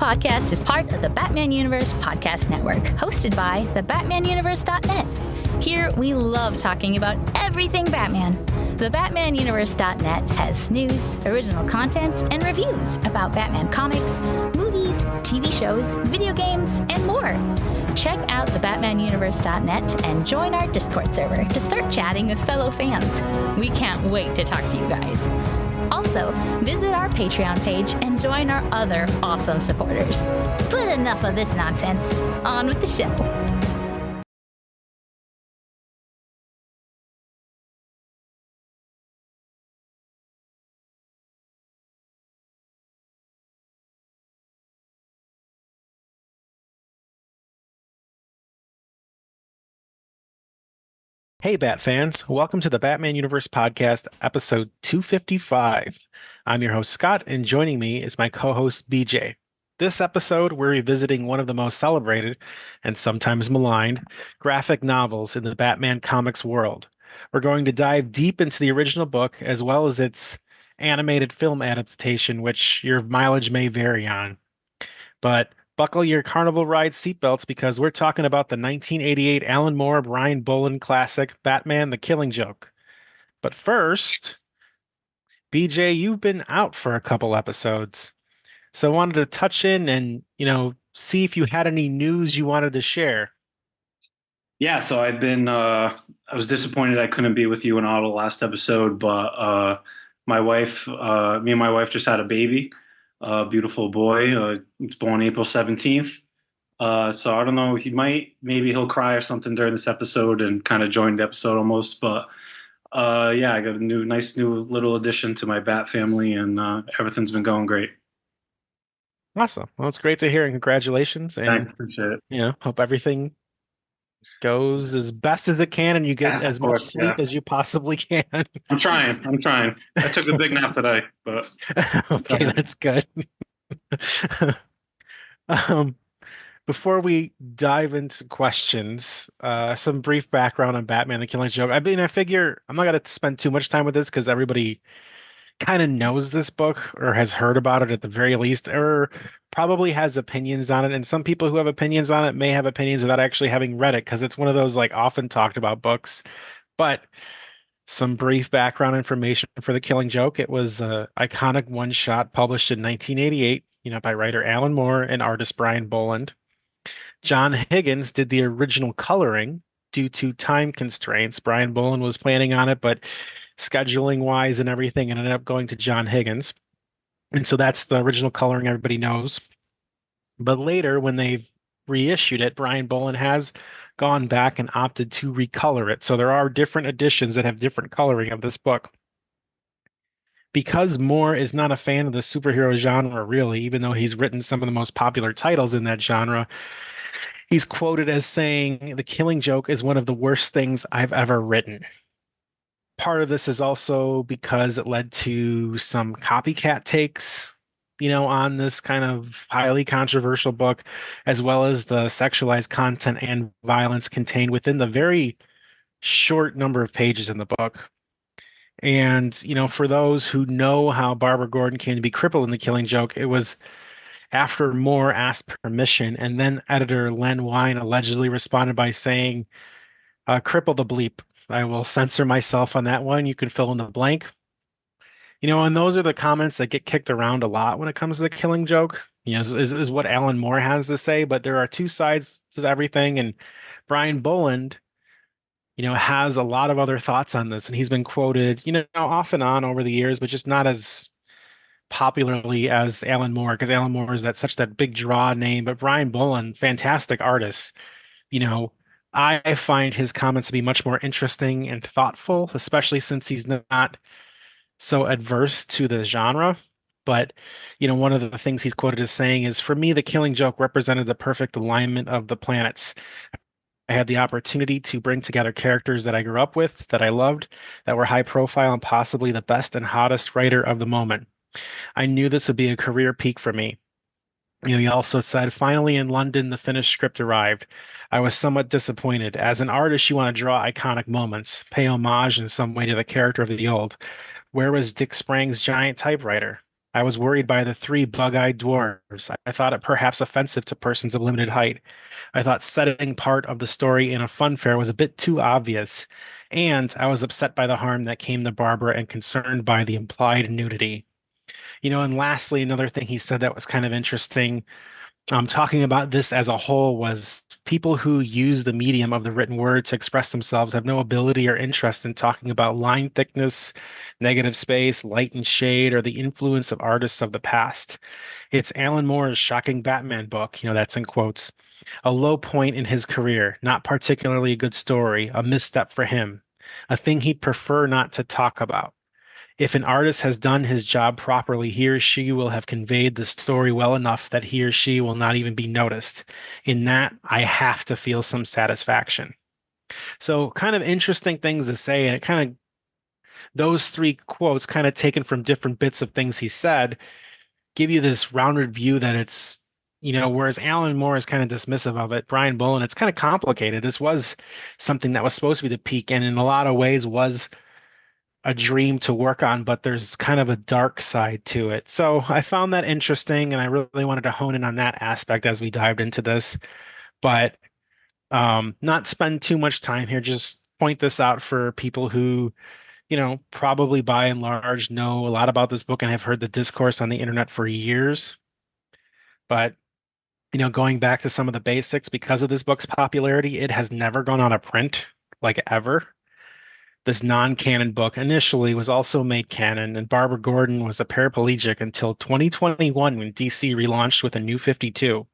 podcast is part of the Batman Universe Podcast Network, hosted by thebatmanuniverse.net. Here, we love talking about everything Batman. The BatmanUniverse.net has news, original content, and reviews about Batman comics, movies, TV shows, video games, and more. Check out thebatmanuniverse.net and join our Discord server to start chatting with fellow fans. We can't wait to talk to you guys. Also, visit our Patreon page and join our other awesome supporters. But enough of this nonsense. On with the show. Hey, Bat fans. Welcome to the Batman Universe Podcast, episode 255. I'm your host, Scott, and joining me is my co-host, BJ. This episode, we're revisiting one of the most celebrated and sometimes maligned graphic novels in the Batman comics world. We're going to dive deep into the original book as well as its animated film adaptation, which your mileage may vary on. But buckle your carnival ride seatbelts because we're talking about the 1988 Alan Moore, Brian Bolland classic, Batman the Killing Joke. But first, BJ, you've been out for a couple episodes. So I wanted to touch in and, see if you had any news you wanted to share. Yeah, so I was disappointed I couldn't be with you in Auto last episode, but me and my wife just had a baby. Beautiful boy. It's born April 17th. So I don't know. Maybe he'll cry or something during this episode and kind of join the episode almost. But yeah, I got a nice new little addition to my Bat family, and everything's been going great. Awesome. Well, it's great to hear, and congratulations. And Thanks, appreciate it. Hope everything goes as best as it can and you get as much sleep as you possibly can. I'm trying. I took a big nap today, but okay, that's good. Before we dive into questions, some brief background on Batman the Killing Joke. I figure I'm not going to spend too much time with this because everybody kind of knows this book or has heard about it at the very least, or probably has opinions on it. And some people who have opinions on it may have opinions without actually having read it because it's one of those often talked about books. But some brief background information for The Killing Joke. It was an iconic one-shot published in 1988, by writer Alan Moore and artist Brian Bolland. John Higgins did the original coloring due to time constraints. Brian Bolland was planning on it, but scheduling wise and everything, and ended up going to John Higgins. And so that's the original coloring everybody knows. But later, when they've reissued it, Brian Bolland has gone back and opted to recolor it. So there are different editions that have different coloring of this book. Because Moore is not a fan of the superhero genre, really, even though he's written some of the most popular titles in that genre, he's quoted as saying, "The Killing Joke is one of the worst things I've ever written." Part of this is also because it led to some copycat takes, on this kind of highly controversial book, as well as the sexualized content and violence contained within the very short number of pages in the book. And, for those who know how Barbara Gordon came to be crippled in The Killing Joke, it was after Moore asked permission, and then editor Len Wein allegedly responded by saying, "Cripple the bleep. I will censor myself on that one. You can fill in the blank." And those are the comments that get kicked around a lot when it comes to The Killing Joke, is what Alan Moore has to say. But there are two sides to everything. And Brian Bolland, has a lot of other thoughts on this. And he's been quoted, off and on over the years, but just not as popularly as Alan Moore, because Alan Moore is such that big draw name. But Brian Bolland, fantastic artist, I find his comments to be much more interesting and thoughtful, especially since he's not so adverse to the genre. But, one of the things he's quoted as saying is, "For me, The Killing Joke represented the perfect alignment of the planets. I had the opportunity to bring together characters that I grew up with, that I loved, that were high profile and possibly the best and hottest writer of the moment. I knew this would be a career peak for me." He also said, "Finally in London, the finished script arrived. I was somewhat disappointed. As an artist, you want to draw iconic moments, pay homage in some way to the character of the old. Where was Dick Sprang's giant typewriter? I was worried by the three bug-eyed dwarves. I thought it perhaps offensive to persons of limited height. I thought setting part of the story in a funfair was a bit too obvious, and I was upset by the harm that came to Barbara and concerned by the implied nudity. And lastly, another thing he said that was kind of interesting, talking about this as a whole, was people who use the medium of the written word to express themselves have no ability or interest in talking about line thickness, negative space, light and shade, or the influence of artists of the past. It's Alan Moore's shocking Batman book, that's in quotes, a low point in his career, not particularly a good story, a misstep for him, a thing he'd prefer not to talk about. If an artist has done his job properly, he or she will have conveyed the story well enough that he or she will not even be noticed. In that, I have to feel some satisfaction. So, kind of interesting things to say. And it kind of, those three quotes, kind of taken from different bits of things he said, give you this rounded view that it's, whereas Alan Moore is kind of dismissive of it, Brian Bolland, it's kind of complicated. This was something that was supposed to be the peak and in a lot of ways was a dream to work on, but there's kind of a dark side to it. So I found that interesting, and I really wanted to hone in on that aspect as we dived into this, but not spend too much time here. Just point this out for people who, probably by and large know a lot about this book and have heard the discourse on the internet for years. But, going back to some of the basics, because of this book's popularity, it has never gone out of print, like ever. This non-canon book initially was also made canon, and Barbara Gordon was a paraplegic until 2021 when DC relaunched with a New 52.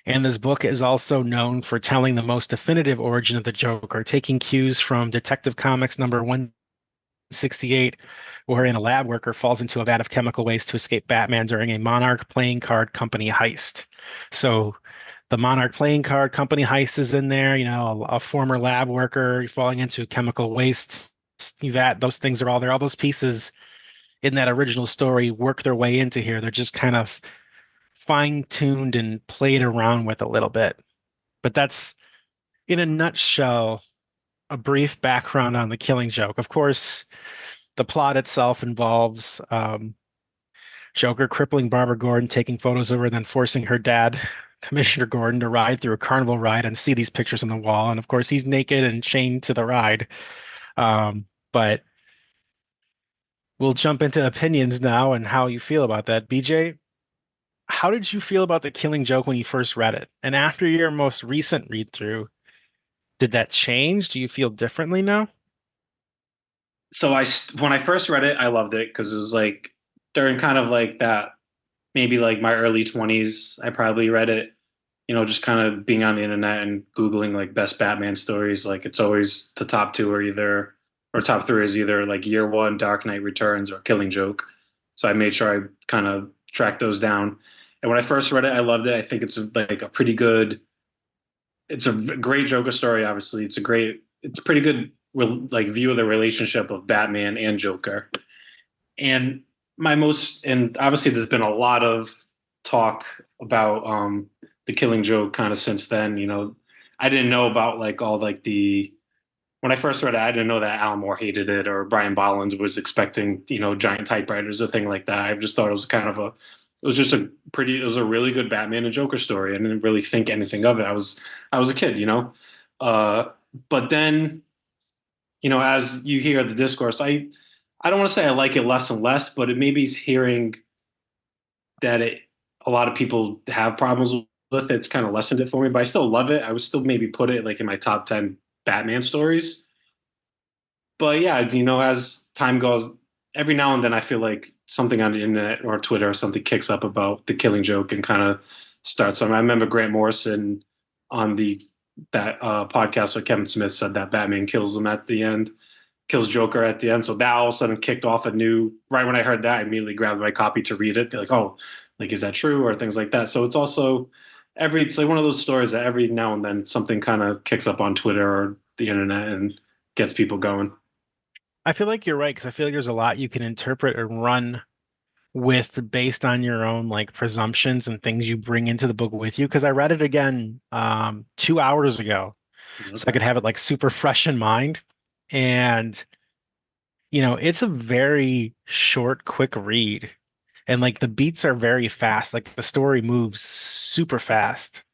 And this book is also known for telling the most definitive origin of the Joker, taking cues from Detective Comics number 168, wherein a lab worker falls into a vat of chemical waste to escape Batman during a Monarch playing card company heist. So the Monarch playing card company heist is in there, a former lab worker falling into chemical waste vat. Those things are all there. All those pieces in that original story work their way into here. They're just kind of fine-tuned and played around with a little bit. But that's, in a nutshell, a brief background on the Killing Joke. Of course, the plot itself involves Joker crippling Barbara Gordon, taking photos of her, then forcing her dad, Commissioner Gordon, to ride through a carnival ride and see these pictures on the wall. And of course, he's naked and chained to the ride. But we'll jump into opinions now and how you feel about that. BJ, how did you feel about The Killing Joke when you first read it? And after your most recent read through, did that change? Do you feel differently now? So when I first read it, I loved it because it was like during kind of like that, maybe like my early 20s, I probably read it, just kind of being on the internet and Googling like best Batman stories. Like it's always the top two or top three is either like Year One, Dark Knight Returns, or Killing Joke. So I made sure I kind of tracked those down. And when I first read it, I loved it. I think it's like it's a great Joker story. Obviously, it's a pretty good like view of the relationship of Batman and Joker. And and obviously there's been a lot of talk about the Killing Joke kind of since then. I didn't know about like all like when I first read it, I didn't know that Alan Moore hated it or Brian Bolland was expecting, giant typewriters or thing like that. I just thought it was it was a really good Batman and Joker story. I didn't really think anything of it. I was a kid, but then, as you hear the discourse, I don't want to say I like it less and less, but it maybe is hearing that a lot of people have problems with it. It's kind of lessened it for me, but I still love it. I would still maybe put it like in my top 10 Batman stories. But yeah, as time goes, every now and then I feel like something on the internet or Twitter or something kicks up about the Killing Joke and kind of starts. I remember Grant Morrison on that podcast with Kevin Smith said that Batman kills Joker at the end. So that all of a sudden kicked off right when I heard that, I immediately grabbed my copy to read it. Be like, oh, like, is that true? Or things like that. So it's also it's like one of those stories that every now and then something kind of kicks up on Twitter or the internet and gets people going. I feel like you're right, because I feel like there's a lot you can interpret and run with based on your own like presumptions and things you bring into the book with you. Because I read it again 2 hours ago, so I could have it like super fresh in mind. And it's a very short, quick read. And like the beats are very fast. Like the story moves super fast.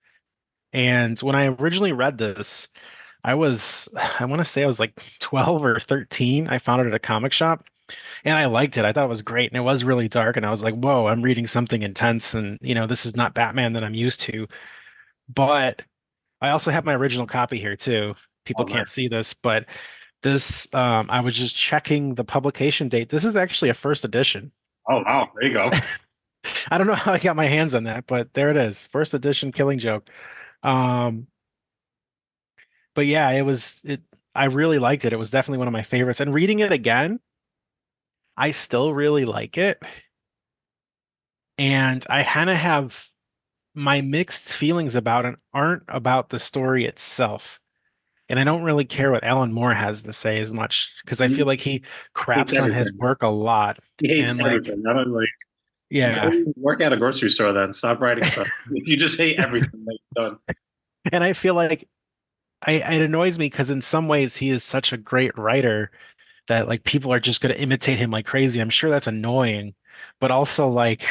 And when I originally read this, I want to say I was like 12 or 13. I found it at a comic shop and I liked it. I thought it was great. And it was really dark. And I was like, whoa, I'm reading something intense. And, this is not Batman that I'm used to. But I also have my original copy here too. People Oh, nice. can't see this, but this, I was just checking the publication date. This is actually a first edition. Oh, wow. There you go. I don't know how I got my hands on that, but there it is. First edition Killing Joke. Um, but yeah, I really liked it. It was definitely one of my favorites. And reading it again, I still really like it. And I kind of have my mixed feelings about it aren't about the story itself. And I don't really care what Alan Moore has to say as much because I feel He like he hates craps on his everything. work a lot. He hates And like, everything. I don't like yeah. go work at a grocery store then. Stop writing stuff. If you just hate everything that you've done. And I feel like it annoys me because in some ways he is such a great writer that like people are just going to imitate him like crazy. I'm sure that's annoying, but also like,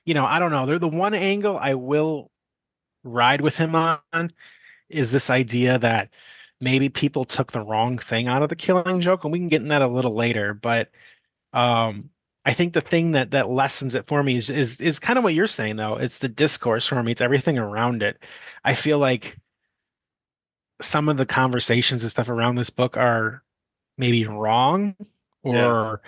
I don't know. They're the one angle I will ride with him on is this idea that maybe people took the wrong thing out of the Killing Joke, and we can get in that a little later. But I think the thing that lessens it for me is kind of what you're saying though. It's the discourse for me. It's everything around it. I feel like some of the conversations and stuff around this book are maybe wrong Yeah. or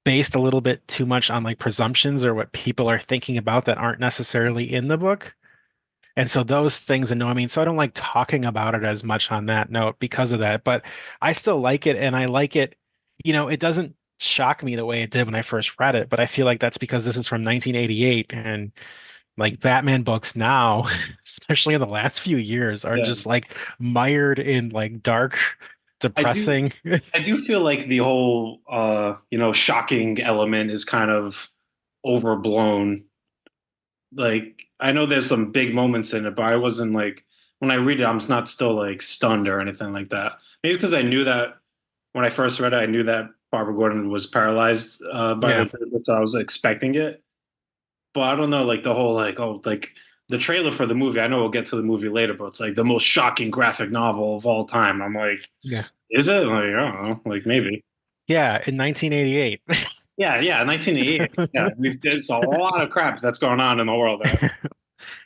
based a little bit too much on like presumptions or what people are thinking about that aren't necessarily in the book. And so those things annoy me. And so I don't like talking about it as much on that note because of that. But I still like it and I like it. It doesn't shock me the way it did when I first read it, but I feel like that's because this is from 1988 and like Batman books now, especially in the last few years, are Yeah. just like mired in like dark, I do depressing. I do feel like the whole shocking element is kind of overblown. Like I know there's some big moments in it, but I wasn't like when I read it, I'm not still like stunned or anything like that. Maybe because I knew that when I first read it, I knew that Barbara Gordon was paralyzed by Yeah. the therapist, so I was expecting it. But I don't know, like the whole like the trailer for the movie. I know we'll get to the movie later, but it's like the most shocking graphic novel of all time. I'm like, Yeah. is it? Like, I don't know, like maybe. Yeah, in 1988. Yeah, yeah, 1988. Yeah, there's a lot of crap that's going on in the world that I'm kind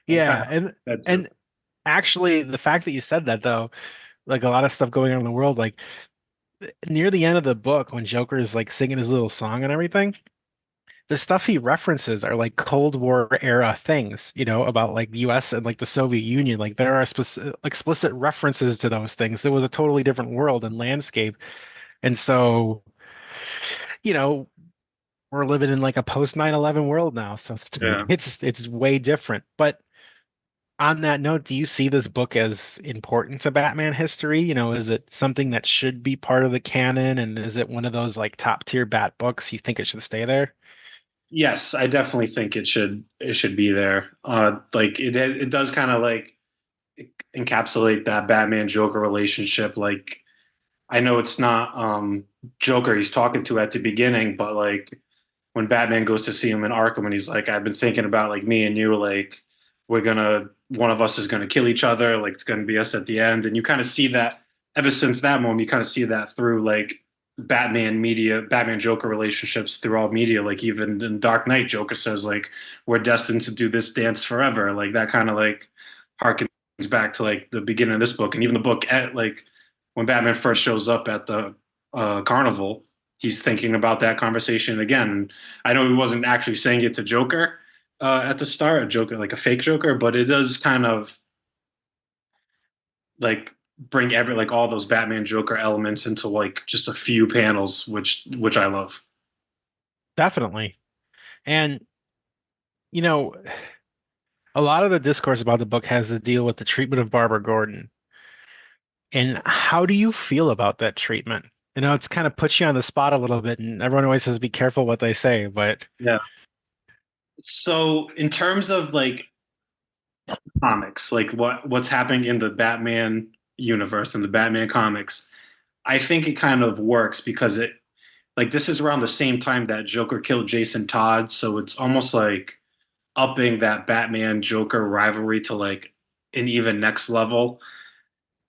Yeah, of dead to. and actually the fact that you said that though, like a lot of stuff going on in the world, like near the end of the book when Joker is like singing his little song and everything, the stuff he references are like Cold War era things, about like the US and like the Soviet Union. Like there are explicit references to those things. There was a totally different world and landscape. And so, you know, we're living in like a post 9/11 world now. So it's Yeah. it's way different. But on that note, do you see this book as important to Batman history? Is it something that should be part of the canon? And is it one of those like top tier Bat books? You think it should stay there? Yes, I definitely think it should be there. Like it does kind of like encapsulate that Batman Joker relationship. Like I know it's not Joker he's talking to at the beginning, but like when Batman goes to see him in Arkham and he's like, I've been thinking about like me and you, like one of us is gonna kill each other, like it's gonna be us at the end. And you kind of see that ever since that moment, you kind of see that through like Batman Joker relationships through all media. Like even in Dark Knight, Joker says like we're destined to do this dance forever. Like that kind of like harkens back to like the beginning of this book. And even the book at like when Batman first shows up at the carnival, he's thinking about that conversation again. I know he wasn't actually saying it to Joker at the start, a Joker like a fake Joker, but it does kind of like bring every like all those Batman Joker elements into like just a few panels, which I love. Definitely. And you know, a lot of the discourse about the book has to deal with the treatment of Barbara Gordon. And how do you feel about that treatment? It's kind of puts you on the spot a little bit, and everyone always says be careful what they say, but Yeah. So in terms of like comics, like what's happening in the Batman universe and the Batman comics, I think it kind of works because like this is around the same time that Joker killed Jason Todd, so it's almost like upping that Batman Joker rivalry to like an even next level.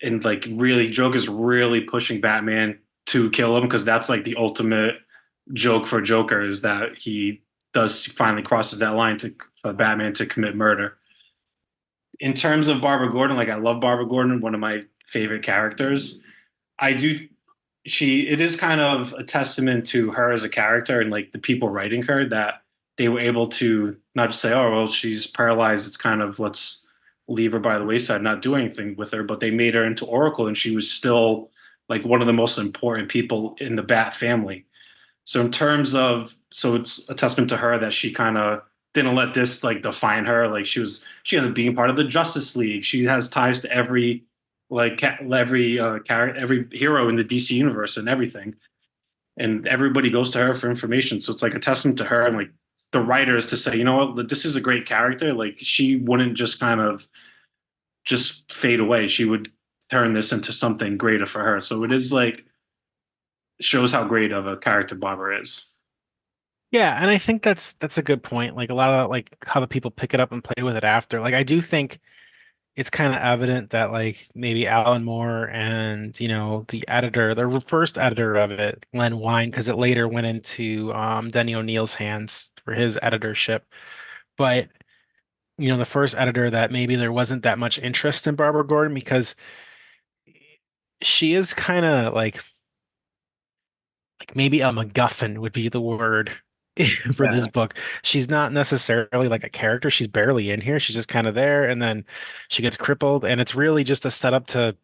And like really, Joker's really pushing Batman to kill him because that's like the ultimate joke for Joker is that he does finally crosses that line to for Batman to commit murder. In terms of Barbara Gordon, like I love Barbara Gordon, one of my favorite characters. I do she it is kind of a testament to her as a character and like the people writing her that they were able to not just say, oh well, she's paralyzed, it's kind of let's leave her by the wayside, not do anything with her, but they made her into Oracle and she was still like one of the most important people in the Bat family. So in terms of so it's a testament to her that she kind of didn't let this like define her. Like she ended up being part of the Justice League. She has ties to every every character, every hero in the DC universe and everything. And everybody goes to her for information. So it's like a testament to her and like the writers to say, you know what, this is a great character. Like she wouldn't just kind of just fade away. She would turn this into something greater for her. So it is like shows how great of a character Barbara is. Yeah, and I think that's a good point. Like a lot of like how the people pick it up and play with it after. Like I do think it's kind of evident that like maybe Alan Moore and the editor, the first editor of it, Len Wein, because it later went into Denny O'Neil's hands for his editorship. But the first editor that maybe there wasn't that much interest in Barbara Gordon because she is kind of like maybe a MacGuffin would be the word for this Yeah. book. She's not necessarily like a character. She's barely in here. She's just kind of there, and then she gets crippled, and it's really just a setup to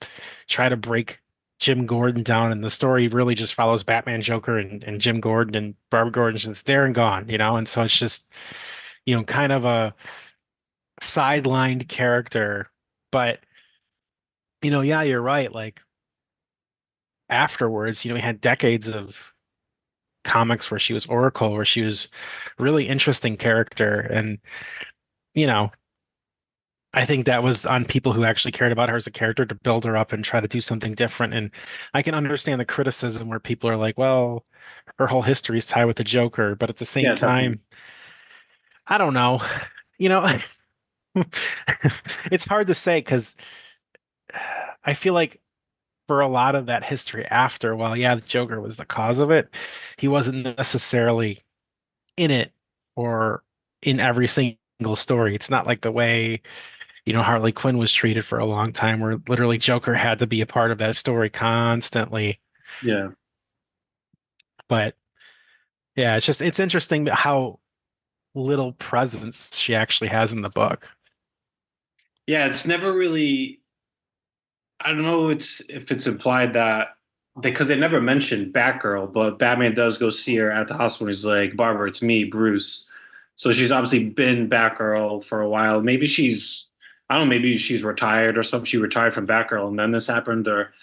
try to break Jim Gordon down. And the story really just follows Batman, Joker, and Jim Gordon, and Barbara Gordon's just there and gone, And so it's just, kind of a sidelined character. But, yeah, you're right. Like afterwards, we had decades of comics where she was Oracle, where she was a really interesting character. And, you know, I think that was on people who actually cared about her as a character to build her up and try to do something different. And I can understand the criticism where people are like, well, her whole history is tied with the Joker. But at the same Yeah, definitely. time, I don't know. You know, it's hard to say because I feel like for a lot of that history after, well, yeah, the Joker was the cause of it. He wasn't necessarily in it or in every single story. It's not like the way, Harley Quinn was treated for a long time, where literally Joker had to be a part of that story constantly. Yeah. But yeah, it's interesting how little presence she actually has in the book. Yeah, it's never really I don't know it's if it's implied that because they never mentioned Batgirl, but Batman does go see her at the hospital. He's like, Barbara, it's me, Bruce. So she's obviously been Batgirl for a while. Maybe I don't know, maybe she's retired or something. She retired from Batgirl and then this happened, or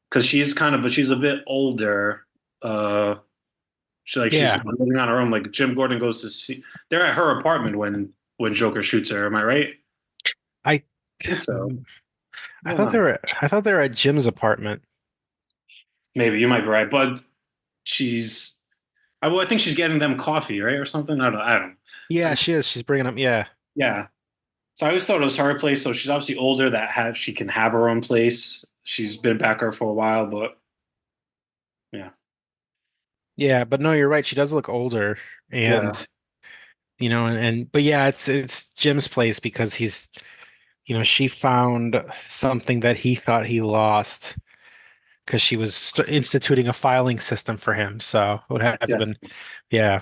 because she's a bit older. She's Yeah, living on her own. Like Jim Gordon goes to see they're at her apartment when Joker shoots her. Am I right? I I think so. I I don't thought know. they were at Jim's apartment. Maybe you might be right, but she's well, I think she's getting them coffee, right, or something. I don't. Yeah, I, she is. She's bringing up. Yeah, yeah. So I always thought it was her place. So she's obviously older that she can have her own place. She's been back there for a while, but yeah, yeah, but no, you're right. She does look older, yeah, and but yeah, it's Jim's place because she found something that he thought he lost because she was instituting a filing system for him. So it would have to have been, yes, yeah,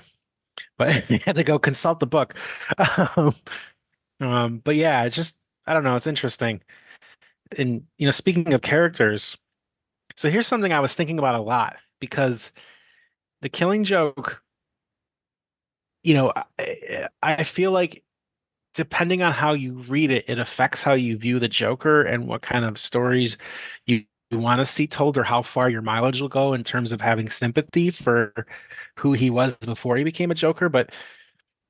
but he had to go consult the book. Um, but yeah, it's just, I don't know, it's interesting. And, speaking of characters, so here's something I was thinking about a lot because the Killing Joke, I feel like depending on how you read it, it affects how you view the Joker and what kind of stories you want to see told or how far your mileage will go in terms of having sympathy for who he was before he became a Joker. But,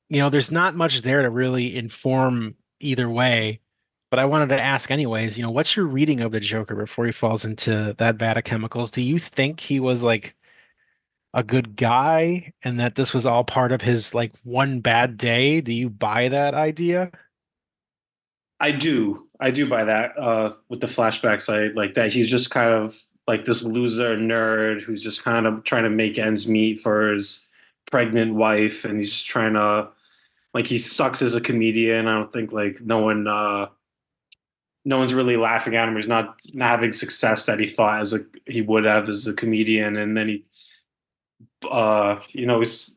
there's not much there to really inform either way. But I wanted to ask anyways, what's your reading of the Joker before he falls into that vat of chemicals? Do you think he was like a good guy and that this was all part of his like one bad day? Do you buy that idea? I do buy that. With the flashbacks, I like that he's just kind of like this loser nerd who's just kind of trying to make ends meet for his pregnant wife, and he's just trying to like he sucks as a comedian. I don't think like no one's really laughing at him. He's not having success that he thought he would have as a comedian, and then he he's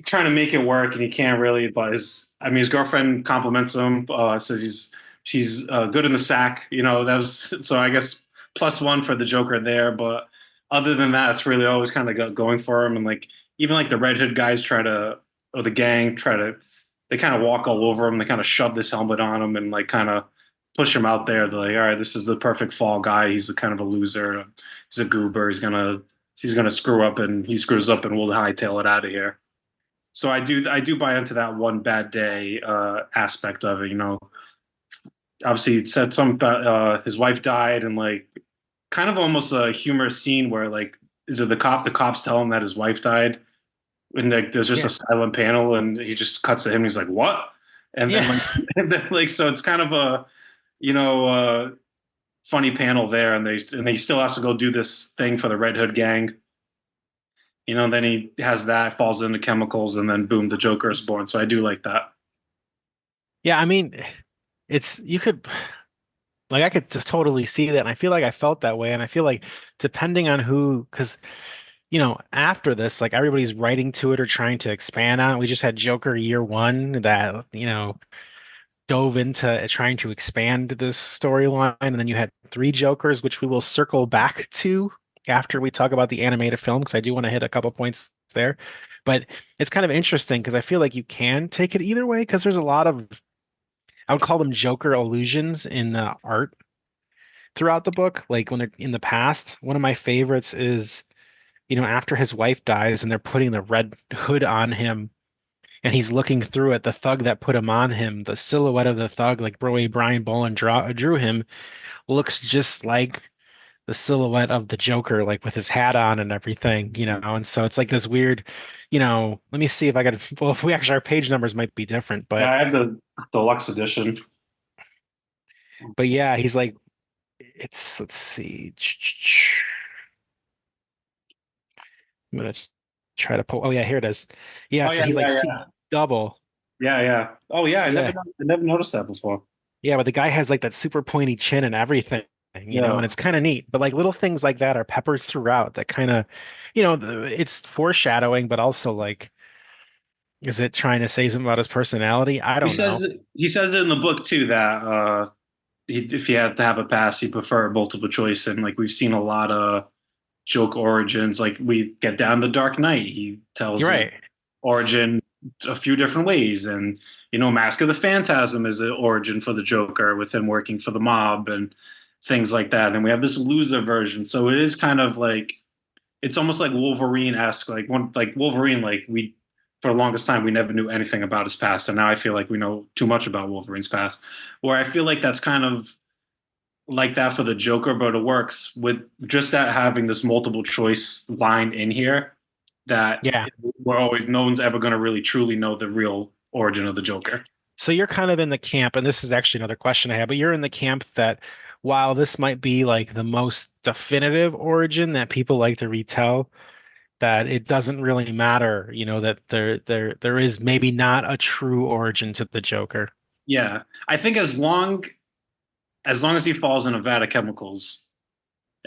trying to make it work and he can't really. But his girlfriend compliments him, says she's good in the sack. That was so I guess +1 for the Joker there. But other than that, it's really always kind of going for him. And like even like the Red Hood guys or the gang they kind of walk all over him. They kind of shove this helmet on him and like kind of push him out there. They're like, all right, this is the perfect fall guy. He's a kind of a loser. He's a goober. He's gonna screw up, and he screws up, and we'll hightail it out of here. So I do buy into that one bad day aspect of it. Obviously it said something about his wife died, and like kind of almost a humorous scene where like is it the cops tell him that his wife died, and like there's just Yeah. a silent panel, and he just cuts to him. And he's like, "What?" And then Yeah. like and then like so it's kind of a you know funny panel there, and he still has to go do this thing for the Red Hood gang. Then he has that, falls into chemicals, and then boom, the Joker is born. So I do like that. Yeah, I mean, you could like I could totally see that, and I feel like I felt that way, and I feel like depending on who, because after this, like everybody's writing to it or trying to expand on it. We just had Joker Year One that dove into trying to expand this storyline, and then you had three Jokers, which we will circle back to after we talk about the animated film, because I do want to hit a couple points there. But it's kind of interesting because I feel like you can take it either way because there's a lot of I would call them Joker illusions in the art throughout the book. Like when they're in the past, one of my favorites is, after his wife dies and they're putting the red hood on him and he's looking through it, the thug that put him on him, the silhouette of the thug, like way Brian Bolland drew him, looks just like the silhouette of the Joker, like with his hat on and everything. And so it's like this weird, let me see if I got, well, if we actually, our page numbers might be different, Yeah, but I have the deluxe edition. yeah, he's like, let's see. I'm gonna try to pull. Oh yeah, here it is. Yeah, Oh so yeah, he's like yeah, C yeah, double. yeah, yeah. Oh yeah, Yeah, I never noticed that before. yeah, but the guy has like that super pointy chin and everything, and Yeah. it's kind of neat. But like little things like that are peppered throughout that kind of, it's foreshadowing, but also like, is it trying to say something about his personality? I He don't know. says he says it in the book too that if he had to have a pass, he preferred multiple choice, and like we've seen a lot of joke origins. Like we get down the Dark Knight, he tells You're his right. origin a few different ways, and Mask of the Phantasm is an origin for the Joker with him working for the mob and things like that. And we have this loser version, so it is kind of like it's almost like Wolverine-esque. Like Wolverine, like we for the longest time we never knew anything about his past, and now I feel like we know too much about Wolverine's past. Where I feel like that's kind of like that for the Joker, but it works with just that having this multiple choice line in here that Yeah. no one's ever going to really truly know the real origin of the Joker. So you're kind of in the camp, and this is actually another question I have, but you're in the camp that while this might be like the most definitive origin that people like to retell, that it doesn't really matter, that there is maybe not a true origin to the Joker. Yeah, I think as long as he falls in a vat of chemicals,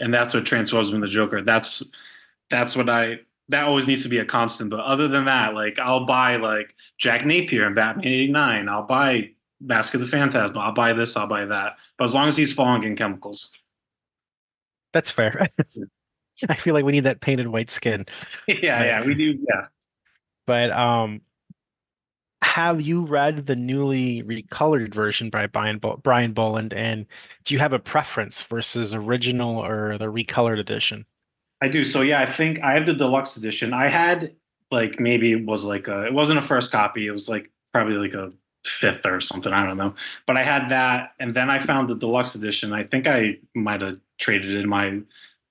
and that's what transforms him into the Joker. That's what that always needs to be a constant. But other than that, like I'll buy like Jack Napier in Batman '89. I'll buy Mask of the Phantasm. I'll buy this. I'll buy that. But as long as he's falling in chemicals. That's fair. I feel like we need that painted white skin. Yeah, But yeah, we do. Yeah, but have you read the newly recolored version by Brian Bolland, and do you have a preference versus original or the recolored edition? I do. So yeah, I think I have the deluxe edition. I had like maybe it wasn't a first copy. It was like probably like a fifth or something. I don't know. But I had that, and then I found the deluxe edition. I think I might have traded in my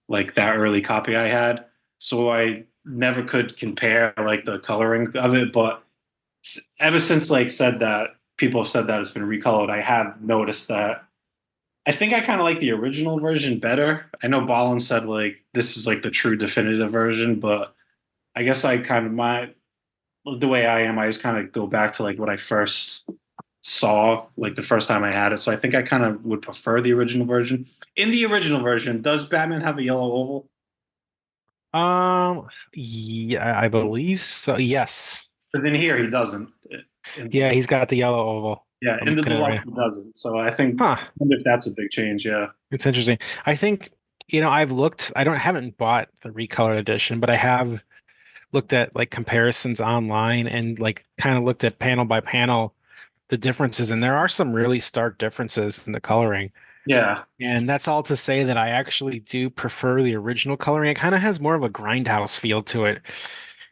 like that early copy I had. So I never could compare like the coloring of it, but ever since like said that people have said that it's been recolored, I have noticed that I think I kind of like the original version better. I know Bolland said like this is like the true definitive version, but I guess I kind of the way I am, I just kind of go back to like what I first saw like the first time I had it. So I think I kind of would prefer the original version. In the original version, does Batman have a yellow oval? Yeah, I believe so. Yes. Because in here he doesn't. Yeah, he's got the yellow oval. Yeah, I'm in the looking at it deluxe right. he doesn't. So I think Huh. I wonder if that's a big change. Yeah. It's interesting. I think, I've looked, haven't bought the recolored edition, but I have looked at like comparisons online and like kind of looked at panel by panel the differences, and there are some really stark differences in the coloring. Yeah. And that's all to say that I actually do prefer the original coloring. It kind of has more of a grindhouse feel to it.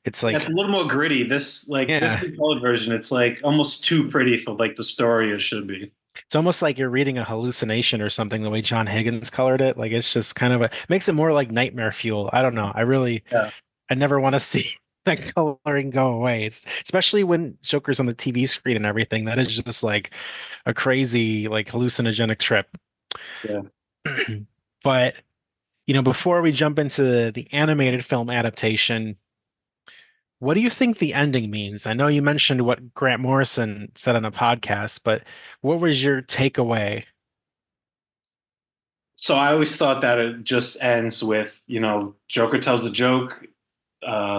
It's Yeah, it's a like, little more gritty. This yeah, recolored version, it's like almost too pretty for like the story it should be. it's almost like you're reading a hallucination or something, the way John Higgins colored it. Like it's just kind of makes it more like nightmare fuel. I don't know. Yeah. I never want to see that coloring go away. It's especially when Joker's on the TV screen and everything. That is just like a crazy, like hallucinogenic trip. Yeah. But, before we jump into the animated film adaptation, what do you think the ending means? I know you mentioned what Grant Morrison said on a podcast, but what was your takeaway? So I always thought that it just ends with, Joker tells a joke,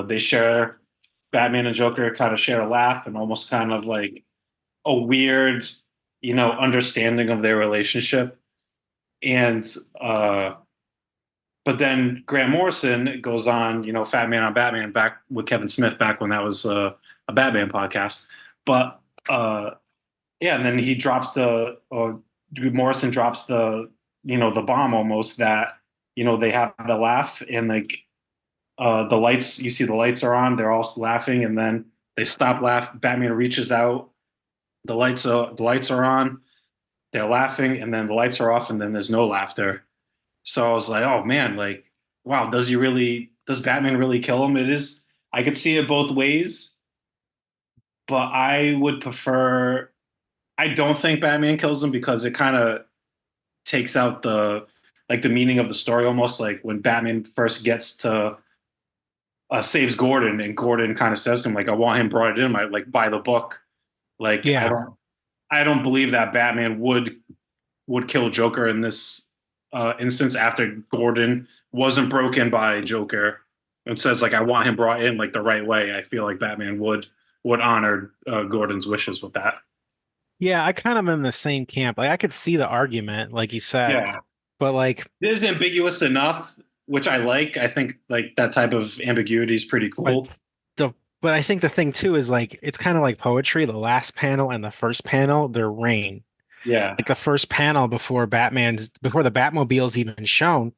they share Batman and Joker kind of share a laugh and almost kind of like a weird, understanding of their relationship. And but then Grant Morrison goes on, Fat Man on Batman back with Kevin Smith back when that was a Batman podcast. But yeah, and then he drops Morrison drops the bomb almost that, they have the laugh and like the lights, you see the lights are on, they're all laughing, and then they stop laughing. Batman reaches out, the lights are on, they're laughing, and then the lights are off, and then there's no laughter. So I was like, oh man, like, wow, does Batman really kill him? I could see it both ways, but I don't think Batman kills him because it kind of takes out the meaning of the story almost. Like when Batman first gets to saves Gordon, and Gordon kind of says to him like, I want him brought in, like by the book. Like Yeah. I don't believe that Batman would kill Joker in this instance after Gordon wasn't broken by Joker. It says like I want him brought in like the right way. I feel like Batman would honor Gordon's wishes with that. Yeah, I kind of am in the same camp. Like I could see the argument, like you said, Yeah, but like, it is ambiguous enough, which I like. I think like that type of ambiguity is pretty but cool. but I think the thing too is like it's kind of like poetry. The last panel and the first panel, they're rain. Yeah, Like the first panel before the Batmobile's even shown,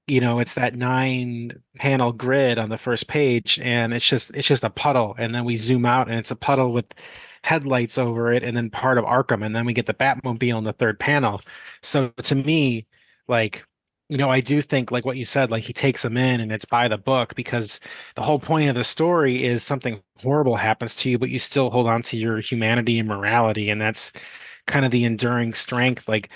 it's that 9 panel grid on the first page, and it's just a puddle, and then we zoom out, and it's a puddle with headlights over it, and then part of Arkham, and then we get the Batmobile in the third panel. So to me, like, I do think like what you said, like he takes them in, and it's by the book because the whole point of the story is something horrible happens to you, but you still hold on to your humanity and morality, and that's kind of the enduring strength. Like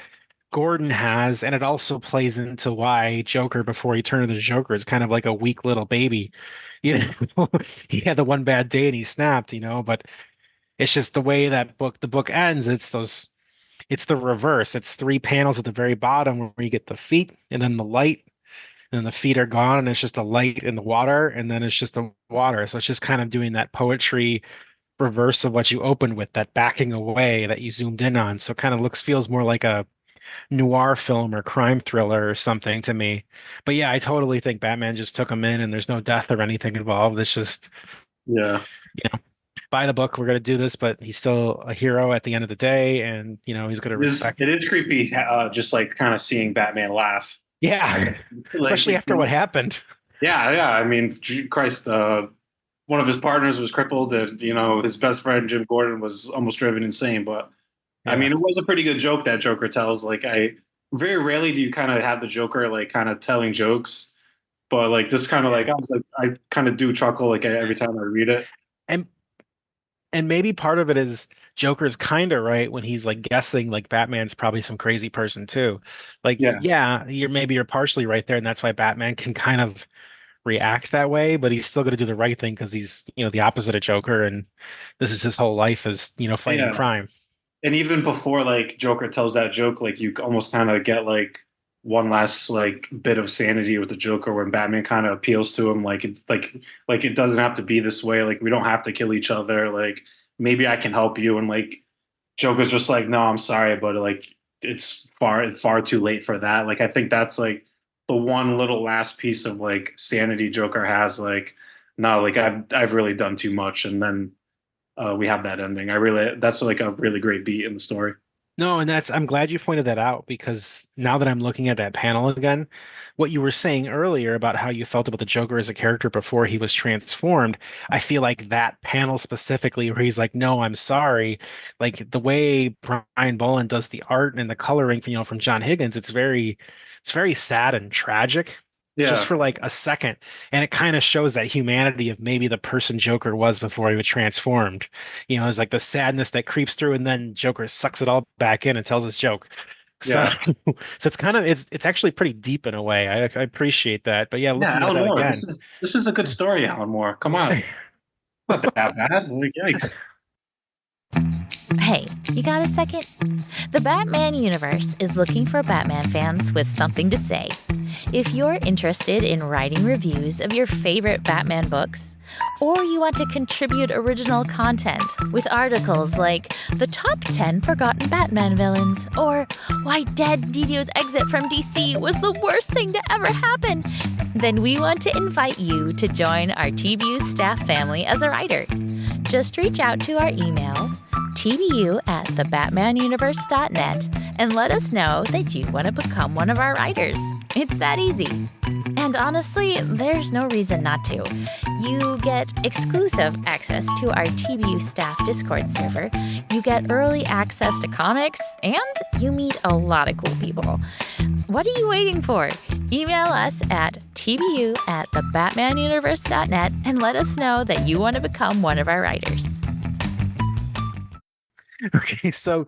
Gordon has, and it also plays into why Joker, before he turned into Joker, is kind of like a weak little baby. You know, he had the one bad day and he snapped, but it's just the way the book ends. It's the reverse. It's 3 panels at the very bottom where you get the feet and then the light, and then the feet are gone, and it's just a light in the water, and then it's just the water. So it's just kind of doing that poetry reverse of what you opened with, that backing away that you zoomed in on. So it kind of feels more like a noir film or crime thriller or something to me. But yeah, I totally think Batman just took him in and there's no death or anything involved. It's just, yeah. by the book, we're going to do this, but he's still a hero at the end of the day, and he's going to respect. It is creepy, just like kind of seeing Batman laugh. Yeah, Like, especially after what happened. yeah. I mean, Christ, one of his partners was crippled, and his best friend Jim Gordon was almost driven insane. But I Yeah. mean, it was a pretty good joke that Joker tells. Like, I very rarely do you kind of have the Joker like kind of telling jokes But like this kind of like I was like I kind of do chuckle like every time I read it. And and maybe part of it is Joker's kind of right when he's like guessing like Batman's probably some crazy person too. Like, Yeah, yeah, you're partially right there, and that's why Batman can kind of react that way, but he's still going to do the right thing because he's, the opposite of Joker, and this is his whole life is, fighting yeah. crime. And even before like Joker tells that joke, like you almost kind of get like one last like bit of sanity with the Joker when Batman kind of appeals to him, like it doesn't have to be this way. Like we don't have to kill each other. Like maybe I can help you. And like Joker's just like, no, I'm sorry, but like it's far too late for that. Like I think that's like the one little last piece of like sanity Joker has. Like no, like I've really done too much, and then we have that ending. That's like a really great beat in the story. No, and I'm glad you pointed that out because now that I'm looking at that panel again, what you were saying earlier about how you felt about the Joker as a character before he was transformed, I feel like that panel specifically where he's like, "No, I'm sorry," like the way Brian Bolland does the art and the coloring, from John Higgins, it's very sad and tragic just Yeah, for like a second, and it kind of shows that humanity of maybe the person Joker was before he was transformed. It's like the sadness that creeps through, and then Joker sucks it all back in and tells his joke. So, yeah, so it's kind of it's actually pretty deep in a way. I appreciate that. But yeah, yeah. looking at Alan that Moore. again, This is a good story, Alan Moore. Come on, not that bad. Like, yikes. Hey, you got a second? The Batman universe is looking for Batman fans with something to say. If you're interested in writing reviews of your favorite Batman books, or you want to contribute original content with articles like The Top 10 Forgotten Batman Villains, or Why Dead Didio's exit from DC was the worst thing to ever happen, then we want to invite you to join our TBU staff family as a writer. Just reach out to our email, tbu@thebatmanuniverse.net, and let us know that you want to become one of our writers. It's that easy. And honestly, there's no reason not to. You get exclusive access to our TBU staff Discord server, you get early access to comics, and you meet a lot of cool people. What are you waiting for? Email us at tbu@thebatmanuniverse.net and let us know that you want to become one of our writers. okay, so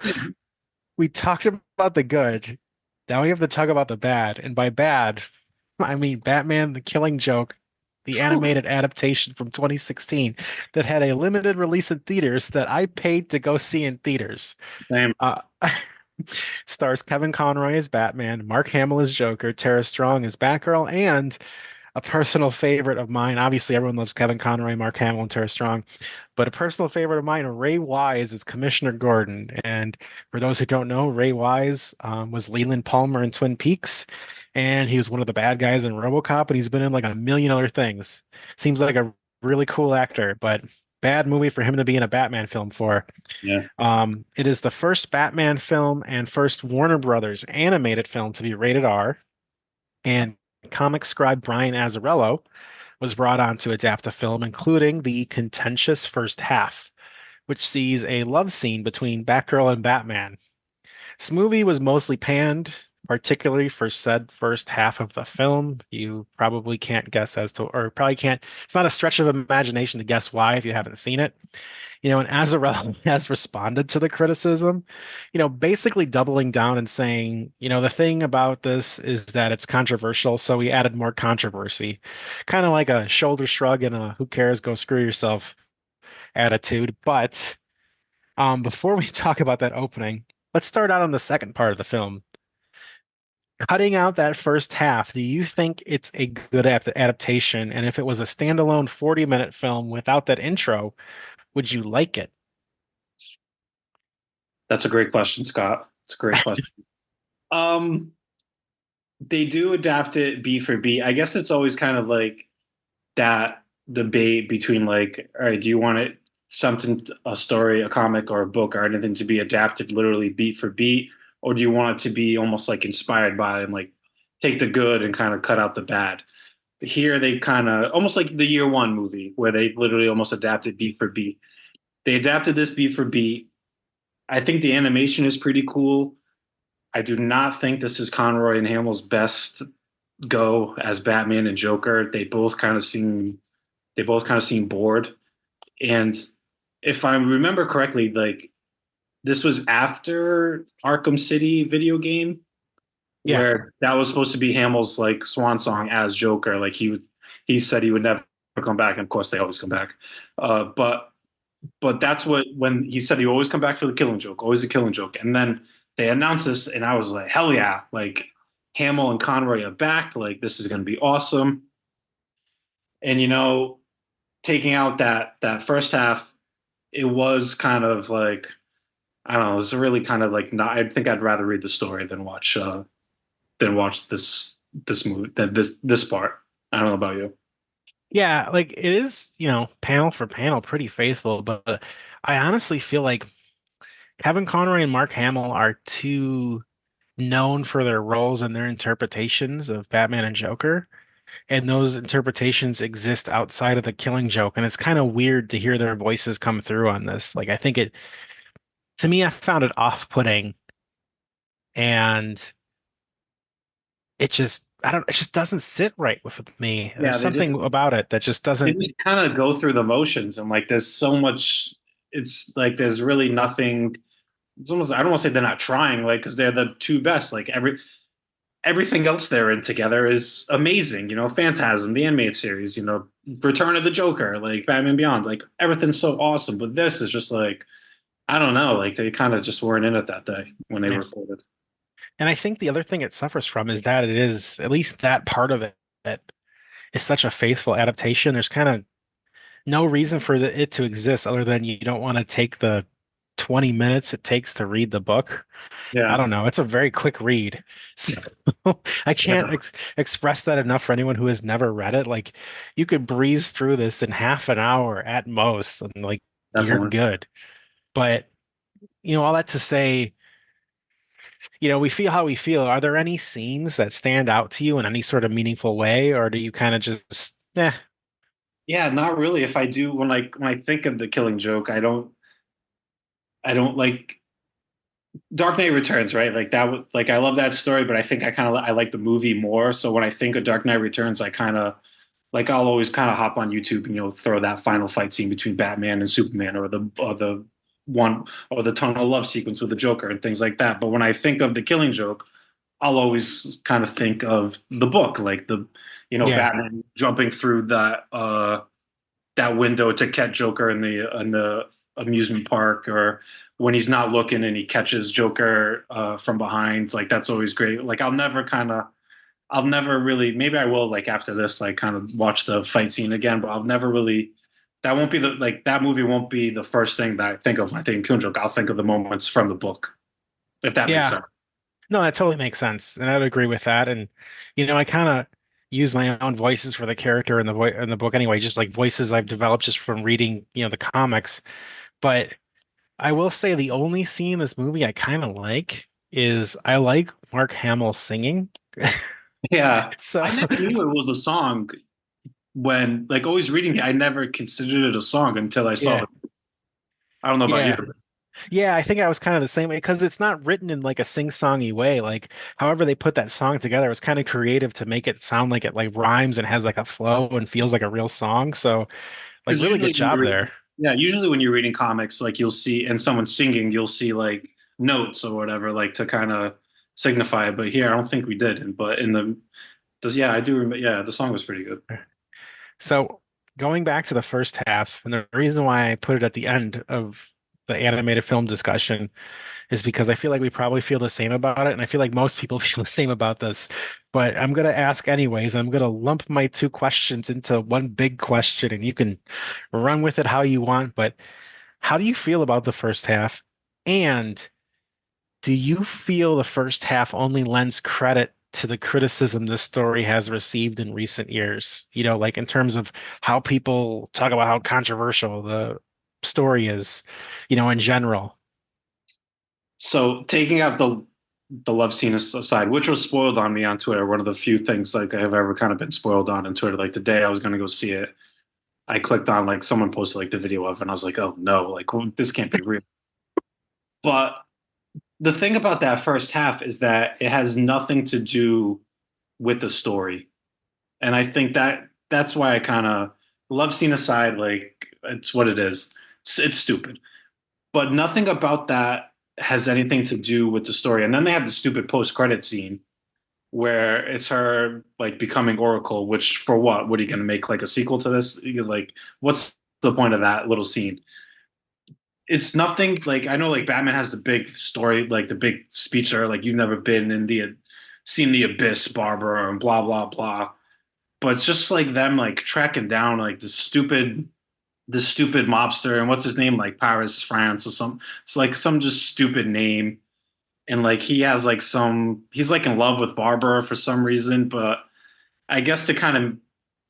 we talked about the good. Now we have to talk about the bad, and by bad, I mean Batman: The Killing Joke, the animated adaptation from 2016 that had a limited release in theaters that I paid to go see in theaters. Same. Uh, stars Kevin Conroy as Batman, Mark Hamill as Joker, Tara Strong as Batgirl, and a personal favorite of mine. Obviously, everyone loves Kevin Conroy, Mark Hamill, and Tara Strong, but a personal favorite of mine, Ray Wise, is Commissioner Gordon. And for those who don't know, Ray Wise was Leland Palmer in Twin Peaks, and he was one of the bad guys in RoboCop, and he's been in like a million other things. Seems like a really cool actor, but bad movie for him to be in a Batman film for. Yeah. It is the first Batman film and first Warner Brothers animated film to be rated R. And comic scribe Brian Azzarello was brought on to adapt the film, including the contentious first half, which sees a love scene between Batgirl and Batman. This movie was mostly panned, particularly for said first half of the film. You probably can't guess as to, or probably can't, it's not a stretch of imagination to guess why if you haven't seen it. And Azzarello has responded to the criticism, basically doubling down and saying, the thing about this is that it's controversial, so we added more controversy. Kind of like a shoulder shrug and a who cares, go screw yourself attitude. But before we talk about that opening, let's start out on the second part of the film. Cutting out that first half, do you think it's a good adaptation? And if it was a standalone 40-minute film without that intro, would you like it? That's a great question, Scott. It's a great question. Um, they do adapt it beat for beat. I guess it's always kind of like that debate between like, all right, do you want it something, a story, a comic, or a book, or anything to be adapted literally beat for beat, or do you want it to be almost like inspired by and like take the good and kind of cut out the bad? Here they kind of almost like the Year One movie where they literally almost adapted beat for beat. They adapted this beat for beat. I think the animation is pretty cool. I do not think this is Conroy and Hamill's best go as Batman and Joker, they both kind of seem bored. And if I remember correctly, like this was after Arkham City video game, Yeah. where that was supposed to be Hamill's like swan song as Joker. Like he said he would never come back, and of course they always come back. But that's what when he said he always come back for the Killing Joke, always the Killing Joke, and then they announced this, and I was like, hell yeah! Like Hamill and Conroy are back. Like this is going to be awesome. And taking out that first half, it was kind of like I don't know. It was really kind of like not. I think I'd rather read the story than watch this movie than this part. I don't know about you. Yeah, like it is, panel for panel pretty faithful, but I honestly feel like Kevin Conroy and Mark Hamill are too known for their roles and their interpretations of Batman and Joker. And those interpretations exist outside of the Killing Joke. And it's kind of weird to hear their voices come through on this. Like, I think to me, I found it off-putting. And it just doesn't sit right with me. Yeah, There's something about it that just they doesn't, just kind of go through the motions, and like there's so much. It's like there's really nothing. It's almost I don't want to say they're not trying, like because they're the two best. Like everything else they're in together is amazing. Phantasm, the animated series. Return of the Joker, like Batman Beyond, like everything's so awesome. But this is just like I don't know, like they kind of just weren't in it that day when they yeah. recorded. And I think the other thing it suffers from is that it is, at least that part of it, that is such a faithful adaptation. There's kind of no reason for it to exist other than you don't want to take the 20 minutes it takes to read the book. I Yeah, don't know. It's a very quick read. So I can't yeah, express that enough for anyone who has never read it. Like you could breeze through this in half an hour at most and like you're definitely. good. But all that to say, we feel how we feel. Are there any scenes that stand out to you in any sort of meaningful way, or do you kind of just, Yeah, not really. If I do, when I think of the Killing Joke, I don't like Dark Knight Returns, right? Like that would like I love that story, but I think I like the movie more. So when I think of Dark Knight Returns, I kind of like I'll always kind of hop on YouTube and throw that final fight scene between Batman and Superman, or the one or the tunnel love sequence with the Joker and things like that. But when I think of the Killing Joke, I'll always kind of think of the book, like yeah, Batman jumping through that window to catch Joker in the amusement park, or when he's not looking and he catches Joker from behind. Like that's always great. Like I'll never really. Maybe I will like after this, like kind of watch the fight scene again, but I'll never really. That won't be that movie won't be the first thing that I think of when I think of Killing Joke. I'll think of the moments from the book, if that makes yeah. sense. No, that totally makes sense, and I'd agree with that. And I kind of use my own voices for the character in the book anyway, just like voices I've developed just from reading, the comics. But I will say the only scene in this movie I kind of like is I like Mark Hamill singing. Yeah, So I never knew it was a song when like always reading it. I never considered it a song until I saw yeah, it. I don't know about you. yeah. Yeah, I think I was kind of the same way because it's not written in like a sing-songy way. Like, however they put that song together, it was kind of creative to make it sound like it like rhymes and has like a flow and feels like a real song. So, like, Because really good usually when job you're there. yeah, usually when you're reading comics, like you'll see and someone's singing, you'll see like notes or whatever, like to kind of signify it. But here, I don't think we did. But in yeah, I do remember. Yeah, the song was pretty good. So, going back to the first half, and the reason why I put it at the end of the animated film discussion is because I feel like we probably feel the same about it, and I feel like most people feel the same about this. But I'm gonna ask anyways. I'm gonna lump my two questions into one big question, and you can run with it how you want. But how do you feel about the first half? And do you feel the first half only lends credit to the criticism this story has received in recent years? Like in terms of how people talk about how controversial the story is, in general. So taking out the love scene aside, which was spoiled on me on Twitter, one of the few things like I've ever kind of been spoiled on Twitter. Like the day I was going to go see it, I clicked on like someone posted like the video of it, and I was like, oh no, like well, this can't be real. But the thing about that first half is that it has nothing to do with the story. And I think that's why I kind of love scene aside, like it's what it is. It's stupid, but nothing about that has anything to do with the story. And then they have the stupid post credit scene where it's her like becoming Oracle. Which for what? What are you going to make like a sequel to this? Like, what's the point of that little scene? It's nothing like I know like Batman has the big story, like the big speech there, like you've never been in the seen the abyss, Barbara, and blah blah blah. But it's just like them like tracking down like the stupid mobster and what's his name, like Paris France or something. It's like some just stupid name. And like he has like he's like in love with Barbara for some reason, but I guess to kind of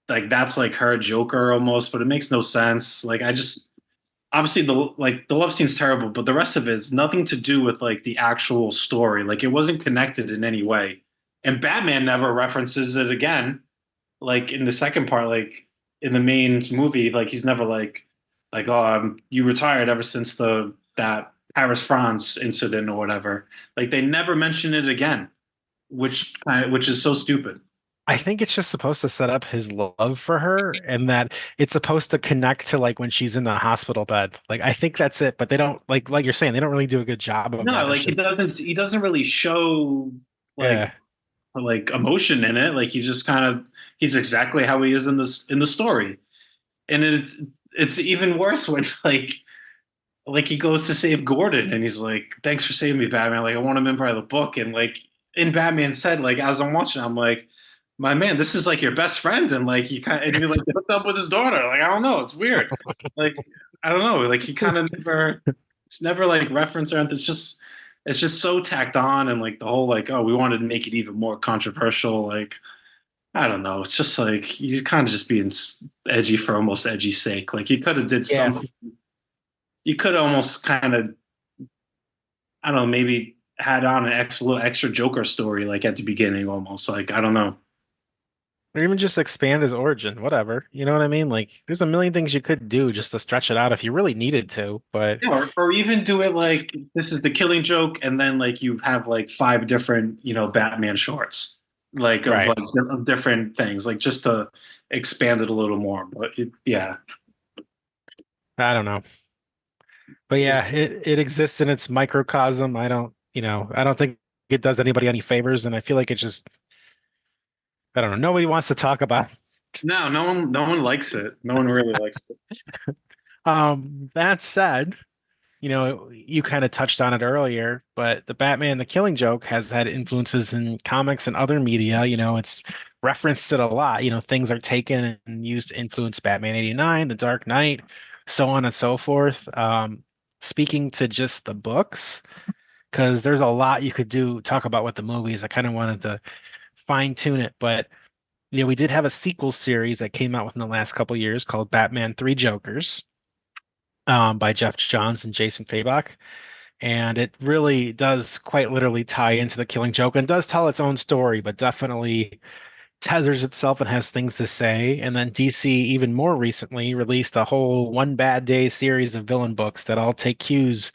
like that's like her Joker almost, but it makes no sense. Like I just obviously the love scene's terrible, but the rest of it is nothing to do with like the actual story. Like it wasn't connected in any way. And Batman never references it again. Like in the second part, like in the main movie, like he's never like oh you retired ever since that Paris France incident or whatever. Like they never mention it again, which is so stupid. I think it's just supposed to set up his love for her and that it's supposed to connect to like when she's in the hospital bed. Like I think that's it, but they don't like you're saying, they don't really do a good job of No, that. like It's just he doesn't really show yeah. like emotion in it. Like he's exactly how he is in the story. And it's even worse when like he goes to save Gordon and he's like, "Thanks for saving me, Batman." Like I want him in by the book. And like in Batman said, like as I'm watching, I'm like, my man, this is like your best friend, and like he like hooked up with his daughter. Like I don't know, it's weird. Like I don't know, like he kind of never, it's never like reference or anything. It's just so tacked on, and like the whole like oh we wanted to make it even more controversial. Like I don't know, it's just like you kind of just being edgy for almost edgy's sake. Like you could have did Yeah. something. You could almost kind of I don't know maybe had on an little extra Joker story like at the beginning almost like I don't know. Or even just expand his origin, whatever. You know what I mean? Like there's a million things you could do just to stretch it out if you really needed to, but Yeah, or even do it like this is the Killing Joke, and then like you have like five different, Batman shorts, like right. of different things, like just to expand it a little more. But yeah, I don't know. But yeah, it exists in its microcosm. I don't think it does anybody any favors, and I feel like it's just I don't know. Nobody wants to talk about it. no one likes it. No one really likes it. That said, you kind of touched on it earlier, but the Batman, the Killing Joke has had influences in comics and other media. It's referenced it a lot. Things are taken and used to influence Batman 89, The Dark Knight, so on and so forth. Speaking to just the books, because there's a lot you could talk about with the movies. I kind of wanted to fine tune it, but we did have a sequel series that came out within the last couple years called Batman Three Jokers, by Jeff Johns and Jason Fabok. And it really does quite literally tie into the Killing Joke and does tell its own story, but definitely tethers itself and has things to say. And then DC, even more recently, released a whole One Bad Day series of villain books that all take cues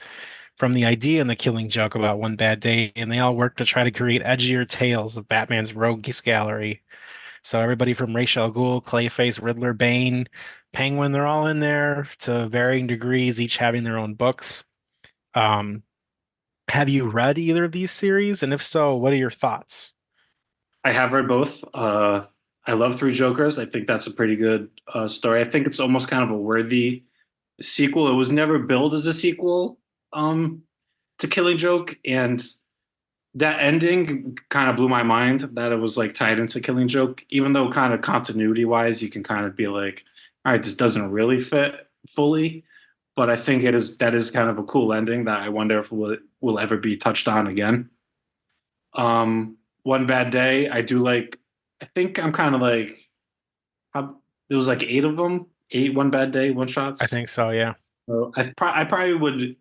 from the idea in the Killing Joke about One Bad Day, and they all work to try to create edgier tales of Batman's rogues gallery. So everybody from Ra's al Ghul, Clayface, Riddler, Bane, Penguin, they're all in there to varying degrees, each having their own books. Um, have you read either of these series? And if so, what are your thoughts? I have read both. I love Three Jokers. I think that's a pretty good story. I think it's almost kind of a worthy sequel. It was never billed as a sequel to Killing Joke, and that ending kind of blew my mind that it was like tied into Killing Joke, even though kind of continuity wise, you can kind of be like, all right, this doesn't really fit fully. But I think that is kind of a cool ending that I wonder if will ever be touched on again. One Bad Day, I do like. I think I'm kind of like, there was like eight of them, eight One Bad Day one I shots. think so, yeah. So I probably would.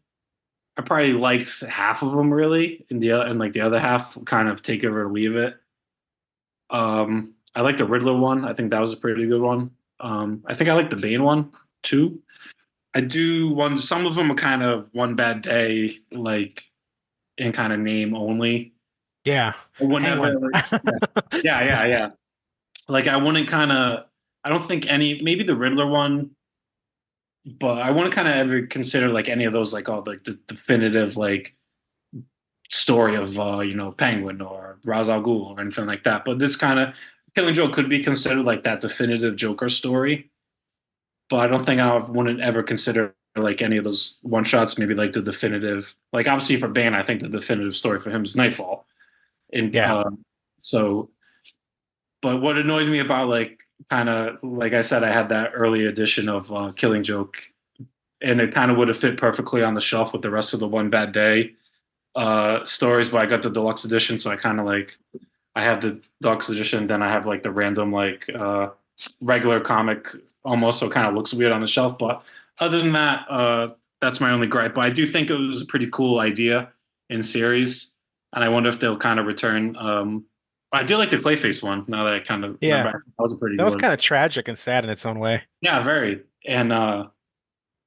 I probably liked half of them really, and like the other half kind of take it or leave it. I like the Riddler one. I think that was a pretty good one. I think I like the Bane one too. I do one. Some of them are kind of One Bad Day, like in kind of name only. Yeah. I wouldn't Hang one. ever. Yeah. Like I wouldn't kind of. I don't think any. Maybe the Riddler one, but I wouldn't kind of ever consider like any of those like all like the definitive like story of Penguin or Ra's al Ghul or anything like that. But this kind of Killing Joke could be considered like that definitive Joker story. But I don't think I wouldn't ever consider like any of those one shots. Maybe like the definitive. Like obviously for Bane, I think the definitive story for him is Nightfall. And Yeah. so, but what annoys me about like kind of like I said, I had that early edition of Killing Joke, and it kind of would have fit perfectly on the shelf with the rest of the One Bad Day stories, but I got the deluxe edition, so I kind of like I have the deluxe edition, then I have like the random like regular comic almost, so it kind of looks weird on the shelf. But other than that, that's my only gripe. But I do think it was a pretty cool idea in series, and I wonder if they'll kind of return. I did like the Clayface one. Now that I kind of Yeah. remember, that was a pretty That good was one. kind of tragic and sad in its own way. Yeah, very. And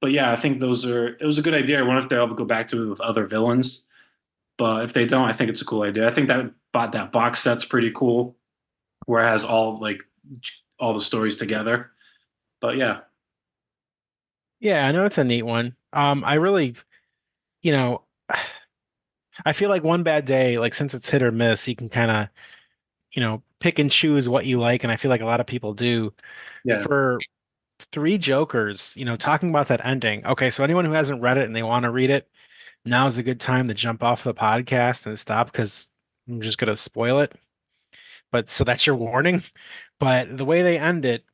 but yeah, I think those are. It was a good idea. I wonder if they'll ever go back to it with other villains. But if they don't, I think it's a cool idea. I think that box set's pretty cool, where it has all the stories together. But yeah, Yeah, I know it's a neat one. I really, you know, I feel like One Bad Day, like since it's hit or miss, you can kind of, pick and choose what you like, and I feel like a lot of people do. yeah, For Three Jokers, talking about that ending. Okay, so anyone who hasn't read it and they want to read it, now's a good time to jump off the podcast and stop because I'm just gonna spoil it. But so that's your warning. But the way they end it,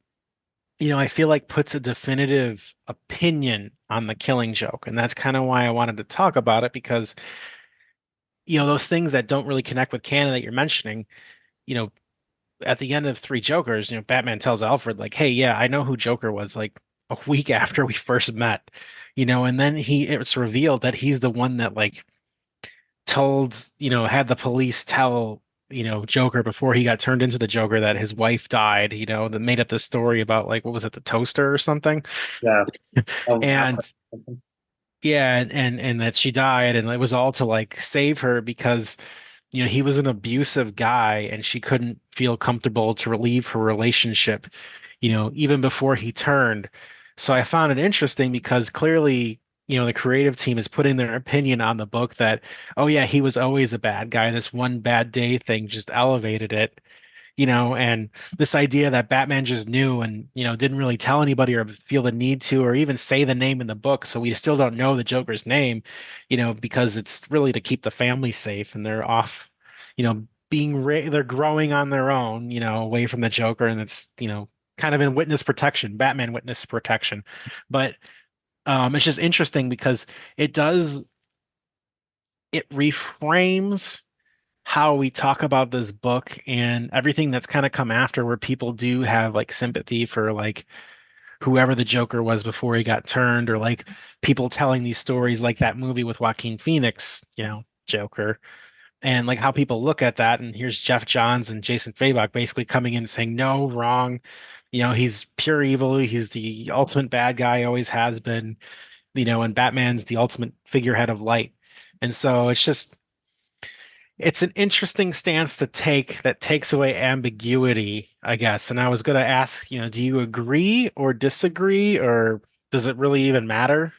I feel like puts a definitive opinion on the Killing Joke. And that's kind of why I wanted to talk about it because, those things that don't really connect with canon that you're mentioning, you know, at the end of Three Jokers, Batman tells Alfred, like, hey, yeah, I know who Joker was like a week after we first met, and then it's revealed that he's the one that like told, had the police tell, Joker before he got turned into the Joker that his wife died, that made up this story about like, what was it, the toaster or something? yeah. And yeah, and that she died, and it was all to like save her because he was an abusive guy and she couldn't feel comfortable to relieve her relationship, even before he turned. So I found it interesting because clearly, the creative team is putting their opinion on the book that, oh yeah, he was always a bad guy. This one bad day thing just elevated it, and this idea that Batman just knew and, didn't really tell anybody or feel the need to, or even say the name in the book. So we still don't know the Joker's name, because it's really to keep the family safe and they're off, they're growing on their own, away from the Joker. And it's, kind of in witness protection, Batman witness protection. But it's just interesting because it reframes how we talk about this book and everything that's kind of come after where people do have like sympathy for like whoever the Joker was before he got turned, or like people telling these stories like that movie with Joaquin Phoenix, Joker, and like how people look at that. And here's Jeff Johns and Jason Fabok basically coming in and saying, no, wrong. He's pure evil. He's the ultimate bad guy, always has been, and Batman's the ultimate figurehead of light. And so it's an interesting stance to take that takes away ambiguity, I guess. And I was going to ask, do you agree or disagree, or does it really even matter?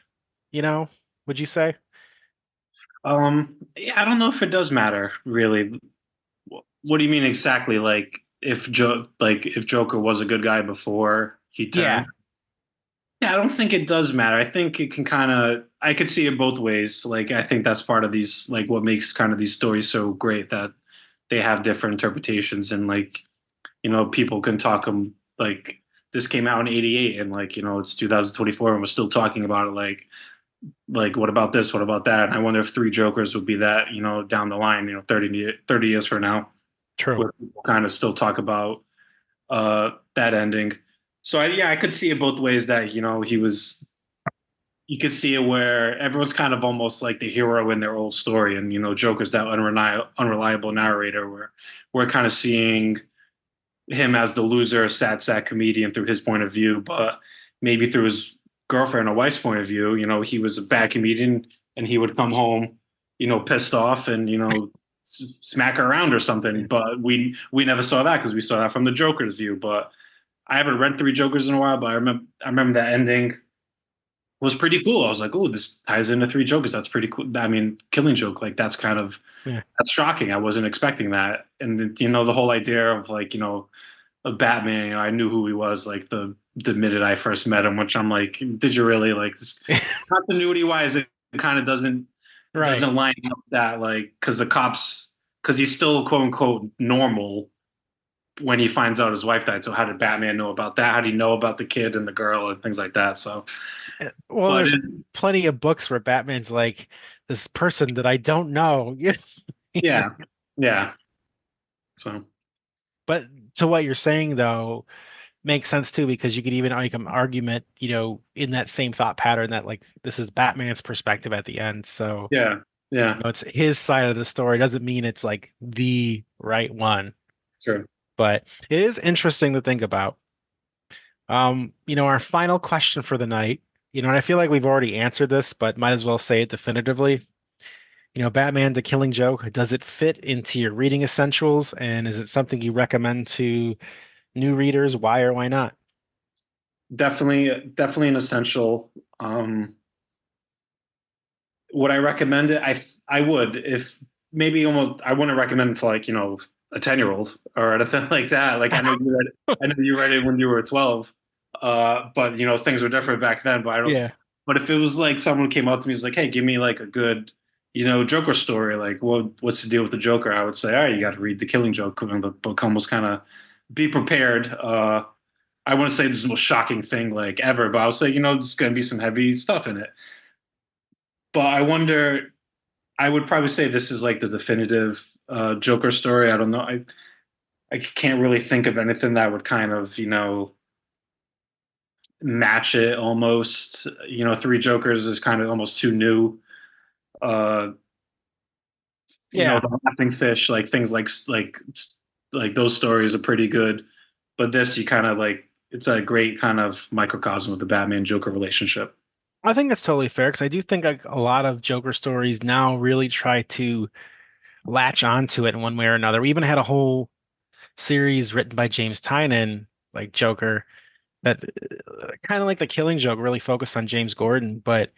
Would you say? Yeah, I don't know if it does matter really. What do you mean exactly? Like if Joker was a good guy before he Yeah, turned? Yeah, I don't think it does matter. I think it can kind of, I could see it both ways. Like, I think that's part of these, like, what makes kind of these stories so great that they have different interpretations. And, like, people can talk them, like, this came out in 88 and, like, it's 2024 and we're still talking about it. Like, what about this? What about that? And I wonder if Three Jokers would be that, down the line, 30 years from now, true. where people kind of still talk about that ending. So I could see it both ways that you could see it where everyone's kind of almost like the hero in their old story, and Joker's that unreliable narrator where we're kind of seeing him as the loser, sad comedian through his point of view, but maybe through his girlfriend or wife's point of view, he was a bad comedian and he would come home, pissed off and smack her around or something. But we never saw that because we saw that from the Joker's view. But I haven't read Three Jokers in a while, but I remember that ending was pretty cool. I was like, oh, this ties into Three Jokers. That's pretty cool. I mean, Killing Joke, like that's kind of that's shocking. I wasn't expecting that. And you know, the whole idea of like, you know, of Batman, you know, I knew who he was like the minute I first met him, which I'm like, did you really like this? Continuity wise, it kind of doesn't line up that like because the cops because he's still quote unquote normal when he finds out his wife died. So how did Batman know about that? How did he know about the kid and the girl and things like that? So well, there's plenty of books where Batman's like this person that I don't know. Yes. Yeah. So, but to what you're saying though makes sense too, because you could even make an argument, you know, in that same thought pattern that like this is Batman's perspective at the end. So yeah, you know, it's his side of the story. Doesn't mean it's like the right one. Sure. But it is interesting to think about. You know, our final question for the night, you know, and I feel like we've already answered this, but might as well say it definitively. You know, Batman: The Killing Joke, does it fit into your reading essentials? And is it something you recommend to new readers? Why or why not? Definitely an essential. Would I recommend it? I would. If maybe almost I wouldn't recommend it to like, you know, a 10-year-old or anything like that. Like I know you read it when you were 12. But you know, things were different back then. But I don't but if it was like someone came up to me and was like, hey, give me like a good, you know, Joker story, like what's the deal with the Joker? I would say, all right, you got to read The Killing Joke. The book almost kind of be prepared. I wouldn't say this is the most shocking thing like ever, but I would say, you know, there's going to be some heavy stuff in it. But I wonder, I would probably say this is like the definitive Joker story. I don't know. I can't really think of anything that would kind of, you know, match it almost. You know, Three Jokers is kind of almost too new. You know, The Laughing Fish, like things like those stories are pretty good. But this, you kind of like, it's a great kind of microcosm of the Batman Joker relationship. I think that's totally fair because I do think like a lot of Joker stories now really try to latch onto it in one way or another. We even had a whole series written by James Tynion, like Joker, that kind of like The Killing Joke really focused on James Gordon, but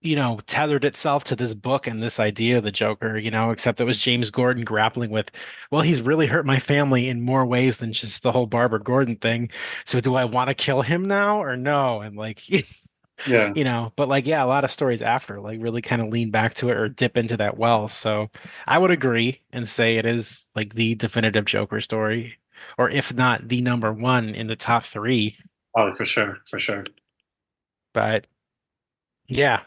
you know, tethered itself to this book and this idea of the Joker, you know, except it was James Gordon grappling with, well, he's really hurt my family in more ways than just the whole Barbara Gordon thing. So do I want to kill him now or no? And like, it's, you know, but like, yeah, a lot of stories after like really kind of lean back to it or dip into that well. So I would agree and say it is like the definitive Joker story, or if not the number one in the top three. Oh, for sure. For sure. But yeah,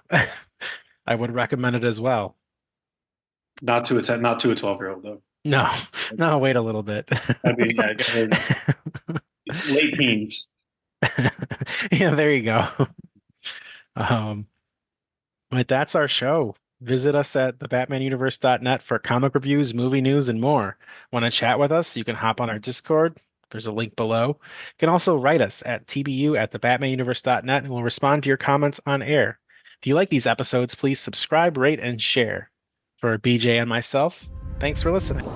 I would recommend it as well. Not to a 12-year-old though. No, wait a little bit. That'd be late teens. Yeah, there you go. But that's our show. Visit us at thebatmanuniverse.net for comic reviews, movie news, and more. Want to chat with us? You can hop on our Discord. There's a link below. You can also write us at tbu@thebatmanuniverse.net and we'll respond to your comments on air. If you like these episodes, please subscribe, rate, and share. For BJ and myself, thanks for listening.